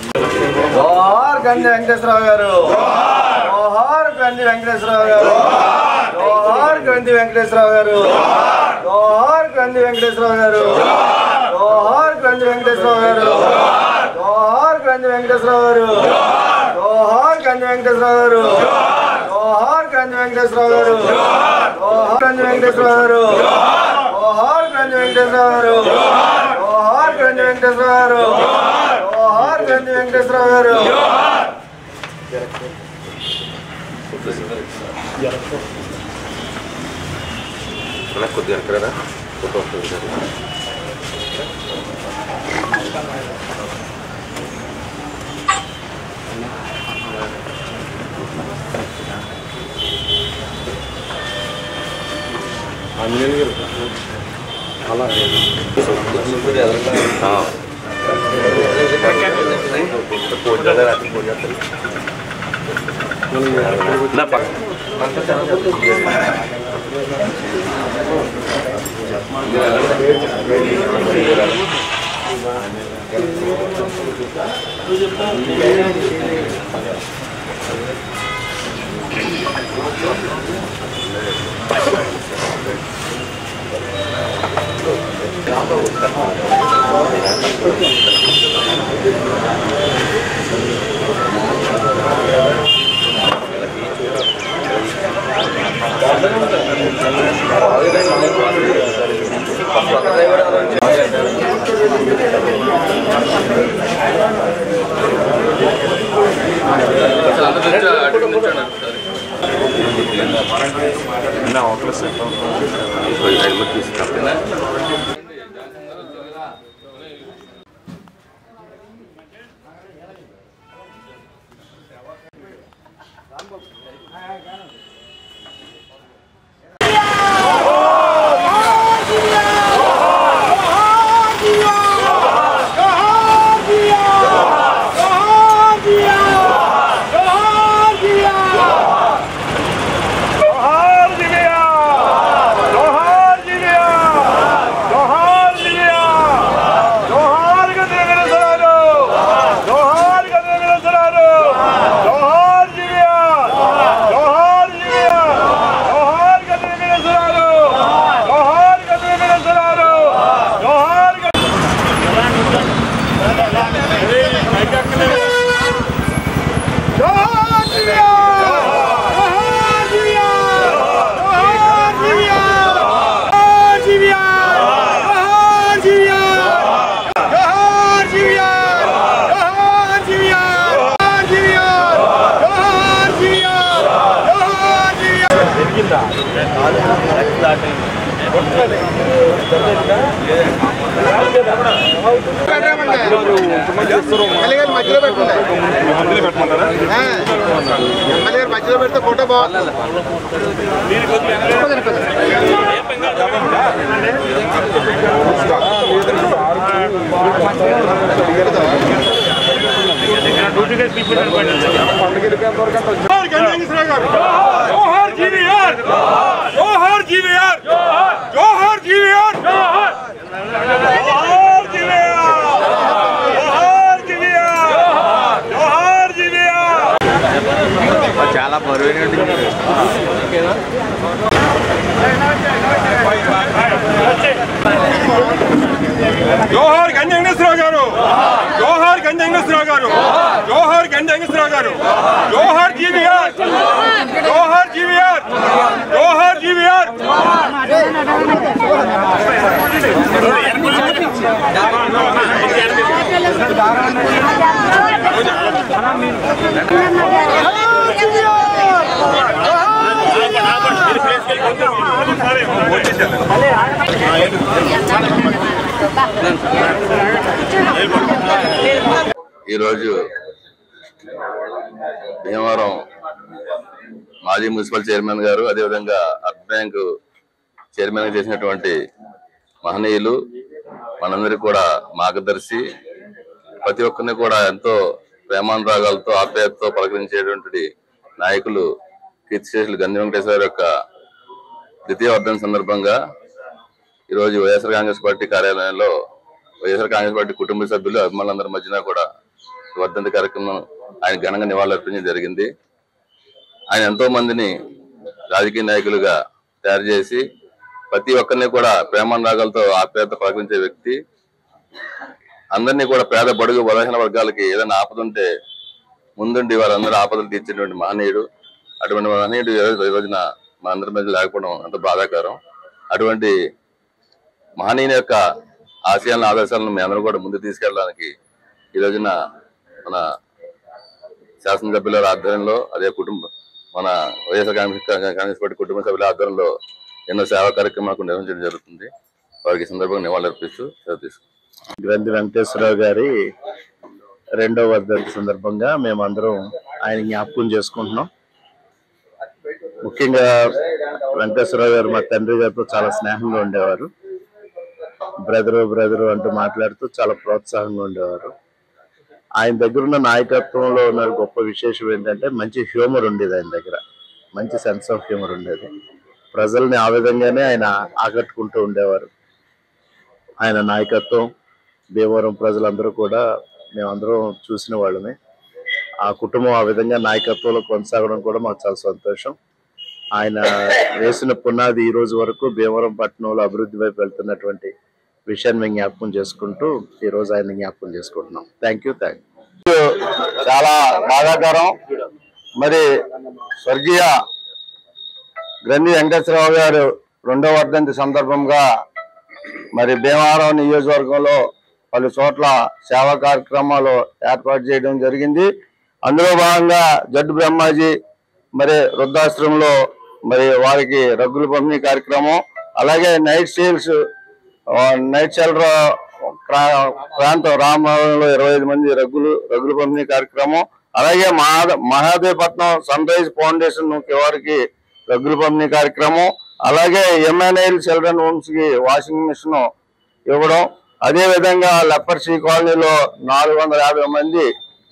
जोहार गंजी वेंकटेश्वरराव गारू जोहार गंजी वेंकटेश्वरराव गारू जोहार गंजी वेंकटेश्वरराव गारू जोहार गंजी वेंकटेश्वरराव गारू जोहार गंजी वेंकटेश्वरराव गारू जोहार गंजी वेंकटेश्वरराव गारू जोहार गंजी वेंकटेश्वरराव गारू जोहार गंजी वेंकटेश्वरराव गारू जोहार गंजी वेंकटेश्वरराव गारू जोहार गंजी वेंकटेश्वरराव गारू जोहार गंजी वेंकटेश्वरराव गारू जोहार गंजी वेंकटेश्वरराव गारू కొద్దిగా ఎక్కడరా ఫోటో ఆంజనేయులు గారు అలా మధ్యలో పెడితే ఫోటో బాగుంది. చాలా బరువు జోహార్ గంజి వెంకటేశ్వరరావు గారు జోహార్ గంజి వెంకటేశ్వరరావు గారు జోహార్ గంజి వెంకటేశ్వరరావు గారు జోహార్ జీవీఆర్ జోహార్ జీవీఆర్ జోహార్ జీవీఆర్ ఈరోజు భీమవరం మాజీ మున్సిపల్ చైర్మన్ గారు అదేవిధంగా అర్బన్ బ్యాంకు చైర్మన్ చేసినటువంటి మహనీయులు మనందరికీ కూడా మార్గదర్శి ప్రతి ఒక్కరిని కూడా ఎంతో ప్రేమానురాగాలతో ఆప్యాయతతో పలకరించేటువంటి నాయకులు కీర్తిశేషులు గంధి వెంకటేశ్వర యొక్క ద్వితీయ వర్ధంతి సందర్భంగా ఈరోజు వైఎస్ఆర్ కాంగ్రెస్ పార్టీ కార్యాలయంలో వైఎస్ఆర్ కాంగ్రెస్ పార్టీ కుటుంబ సభ్యులు అభిమానులందరి మధ్యన కూడా వర్ధంతి కార్యక్రమం ఆయన ఘనంగా నివాళులర్పించడం జరిగింది. ఆయన ఎంతో మందిని రాజకీయ నాయకులుగా తయారు చేసి ప్రతి ఒక్కరిని కూడా ప్రేమానురాగాలతో ఆప్యాయత పలకరించే వ్యక్తి. అందరినీ కూడా పేద బడుగు బలహీన వర్గాలకి ఏదైనా ఆపదుంటే ముందుండి వారందరూ ఆపదలు తీర్చేటువంటి మహనీయుడు. అటువంటి మహనీయుడు ఈ రోజున మా అందరి మధ్య లేకపోవడం అంత బాధాకరం. అటువంటి మహనీయుని యొక్క ఆశయాలను ఆదర్శాలను మీ అందరూ కూడా ముందు తీసుకెళ్ళడానికి ఈ రోజున మన శాసనసభ్యుల ఆధ్వర్యంలో అదే మన వైఎస్ఆర్ కాంగ్రెస్ పార్టీ కుటుంబ సభ్యుల ఆధ్వర్యంలో ఎన్నో సేవా కార్యక్రమాలకు నిర్వహించడం జరుగుతుంది. వారికి సందర్భంగా నివాళులర్పిస్తూ తీసుకుంటాం. గ్రంథి వెంకటేశ్వరరావు గారి 2వ వర్ధంతి సందర్భంగా మేమందరం ఆయన జ్ఞాపకం చేసుకుంటున్నాం. ముఖ్యంగా వెంకటేశ్వరరావు గారు మా తండ్రి గారితో చాలా స్నేహంగా ఉండేవారు. బ్రదరు అంటూ మాట్లాడుతూ చాలా ప్రోత్సాహంగా ఉండేవారు. ఆయన దగ్గర ఉన్న నాయకత్వంలో ఉన్న గొప్ప విశేషం ఏంటంటే మంచి హ్యూమర్ ఉండేది. ఆయన దగ్గర మంచి సెన్స్ ఆఫ్ హ్యూమర్ ఉండేది. ప్రజల్ని ఆ విధంగానే ఆయన ఆకట్టుకుంటూ ఉండేవారు. ఆయన నాయకత్వం భీమవరం ప్రజలందరూ కూడా మేమందరం చూసిన వాళ్ళని. ఆ కుటుంబం ఆ విధంగా నాయకత్వంలో కొనసాగడం కూడా మాకు చాలా సంతోషం. ఆయన వేసిన పునాది ఈ రోజు వరకు భీమవరం పట్టణంలో అభివృద్ధి వైపు వెళ్తున్నటువంటి విషయాన్ని మేము జ్ఞాపకం చేసుకుంటూ ఈ రోజు ఆయన జ్ఞాపకం చేసుకుంటున్నాం. Thank you. చాలా బాధాకరం. మరి స్వర్గీయ గ్రంథి వెంకటేశ్వరరావు గారు 2వ వర్ధంతి సందర్భంగా మరి భీమవరం నియోజకవర్గంలో పలు చోట్ల సేవా కార్యక్రమాలు ఏర్పాటు చేయడం జరిగింది. అందులో భాగంగా జడ్డు బ్రహ్మాజీ మరి వృద్ధాశ్రమంలో మరి వారికి రగ్గుల పంపిణీ కార్యక్రమం, అలాగే నైట్ షెల్టర్ ప్రాంతం రామవరంలో 25 మంది రగ్గుల పంపిణీ కార్యక్రమం, అలాగే మహాదేవపట్నం సన్ రైజ్ ఫౌండేషన్ వారికి రగ్గుల పంపిణీ కార్యక్రమం, అలాగే ఎంఎన్ఐల్ చిల్డ్రన్ హోమ్స్ కి వాషింగ్ మిషన్ ఇవ్వడం, అదే విధంగా లెపర్సీ కాలనీలో 450 మంది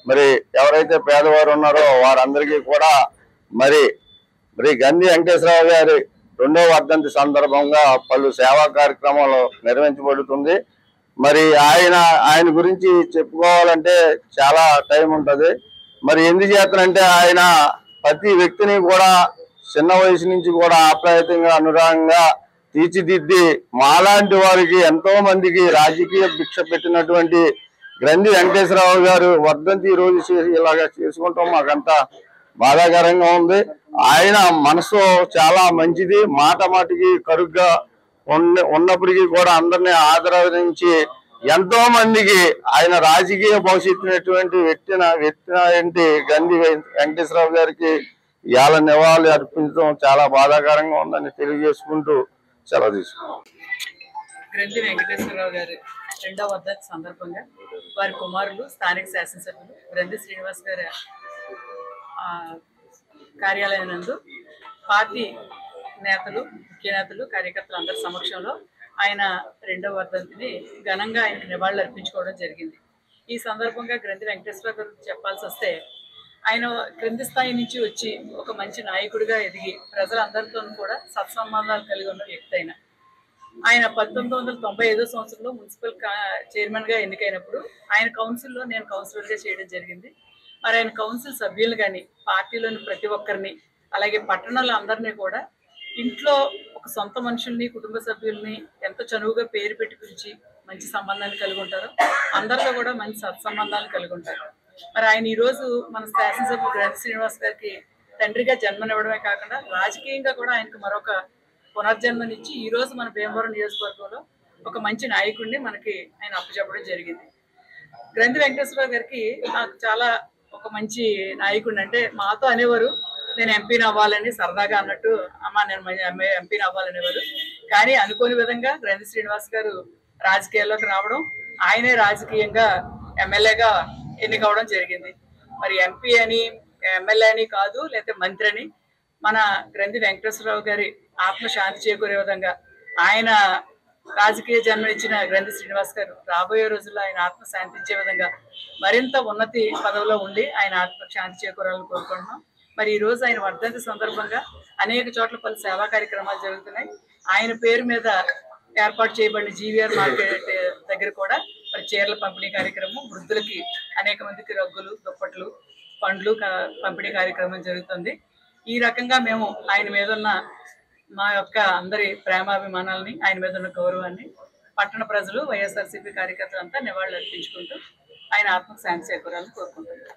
మరి ఎవరైతే పేదవారు ఉన్నారో వారందరికీ కూడా మరి గంధి వెంకటేశ్వరరావు గారి 2వ వర్ధంతి సందర్భంగా పలు సేవా కార్యక్రమాలు నిర్వహించబడుతుంది. మరి ఆయన గురించి చెప్పుకోవాలంటే చాలా టైం ఉంటుంది. మరి ఎందుచేతనంటే ఆయన ప్రతి వ్యక్తిని కూడా చిన్న వయసు నుంచి కూడా ఆప్యాయతంగా అనురాగంగా తీర్చిదిద్ది మాలాంటి వారికి ఎంతో మందికి రాజకీయ భిక్ష పెట్టినటువంటి గ్రంథి వెంకటేశ్వరరావు గారు వర్ధంతి ఈ రోజు ఇలాగా చేసుకుంటాం మాకంతా బాధాకరంగా ఉంది. ఆయన మనసు చాలా మంచిది. మాటికి కరుగ్గా ఉన్నప్పటికీ కూడా అందరినీ ఆదరించి ఎంతో మందికి ఆయన రాజకీయ భవిష్యత్తునటువంటి వ్యక్తి గంధి వెంకటేశ్వరరావు గారికి ఇవాళ నివాళులు అర్పించడం చాలా బాధాకరంగా ఉందని తెలియజేసుకుంటూ సెలవు తీసుకున్నాం. గ్రంథి వెంకటేశ్వరరావు గారి 2వ వర్ధంతి సందర్భంగా వారి కుమారులు స్థానిక శాసనసభ్యులు గ్రంథి శ్రీనివాస్ గారి కార్యాలయం నందు పార్టీ నేతలు, ముఖ్య నేతలు, కార్యకర్తలు అందరి సమక్షంలో ఆయన 2వ వర్ధంతిని ఘనంగా ఆయనకు నివాళులు అర్పించుకోవడం జరిగింది. ఈ సందర్భంగా గ్రంథి వెంకటేశ్వరరావు గారు చెప్పాల్సి వస్తే ఆయన క్రింది స్థాయి నుంచి వచ్చి ఒక మంచి నాయకుడిగా ఎదిగి ప్రజలందరితో కూడా సత్సంబంధాలు కలిగి ఉన్న వ్యక్తి. ఆయన 1995 సంవత్సరంలో మున్సిపల్ చైర్మన్గా ఎన్నికైనప్పుడు ఆయన కౌన్సిల్లో నేను కౌన్సిలర్గా చేయడం జరిగింది. మరి ఆయన కౌన్సిల్ సభ్యులు కానీ పార్టీలోని ప్రతి ఒక్కరిని అలాగే పట్టణాల అందరినీ కూడా ఇంట్లో ఒక సొంత మనుషుల్ని, కుటుంబ సభ్యుల్ని ఎంత చనువుగా పేరు పెట్టి పిలిచి మంచి సంబంధాన్ని కలిగి ఉంటారో అందరితో కూడా మంచి సత్సంబంధాలు కలిగి ఉంటారు. మరి ఆయన ఈరోజు మన శాసనసభ్యులు గ్రంథి శ్రీనివాస్ గారికి తండ్రిగా జన్మనివ్వడమే కాకుండా రాజకీయంగా కూడా ఆయనకు మరొక పునర్జన్మనిచ్చి ఈరోజు మన భీమవరం నియోజకవర్గంలో ఒక మంచి నాయకుడిని మనకి ఆయన అప్పచెప్పడం జరిగింది. గ్రంథి వెంకటేశ్వరరావు గారికి నాకు చాలా ఒక మంచి నాయకుడిని అంటే మాతో అనేవారు నేను ఎంపీని అవ్వాలని, సరదాగా అన్నట్టు అమ్మ నేను ఎంపీని అవ్వాలనేవారు. కానీ అనుకోని విధంగా గ్రంథి శ్రీనివాస్ గారు రాజకీయాల్లోకి రావడం, ఆయనే రాజకీయంగా ఎమ్మెల్యేగా ఎన్నికవడం జరిగింది. మరి ఎంపీ అని, ఎమ్మెల్యే అని కాదు, లేకపోతే మంత్రి అని మన గ్రంథి వెంకటేశ్వరరావు గారి ఆత్మశాంతి చేకూరే విధంగా ఆయన రాజకీయ జన్మ ఇచ్చిన గ్రంథి శ్రీనివాస్ గారు రాబోయే రోజుల్లో ఆయన ఆత్మ శాంతించే విధంగా మరింత ఉన్నతి పదవిలో ఉండి ఆయన ఆత్మ శాంతి చేకూరాలని కోరుకుంటున్నాం. మరి ఈ రోజు ఆయన వర్ధంతి సందర్భంగా అనేక చోట్ల పలు సేవా కార్యక్రమాలు జరుగుతున్నాయి. ఆయన పేరు మీద ఏర్పాటు చేయబడిన జీవీఆర్ మార్కెట్ దగ్గర కూడా మరి చీరల పంపిణీ కార్యక్రమం, వృద్ధులకి అనేక మందికి రగ్గులు, దుప్పట్లు, పండ్లు పంపిణీ కార్యక్రమం జరుగుతుంది. ఈ రకంగా మేము ఆయన మీద ఉన్న మా యొక్క అందరి ప్రేమాభిమానాలని, ఆయన మీద ఉన్న గౌరవాన్ని పట్టణ ప్రజలు, వైఎస్ఆర్సీపీ కార్యకర్తలంతా నివాళులు అర్పించుకుంటూ ఆయన ఆత్మకు శాంతి చేకూరాలని కోరుకుంటున్నాం.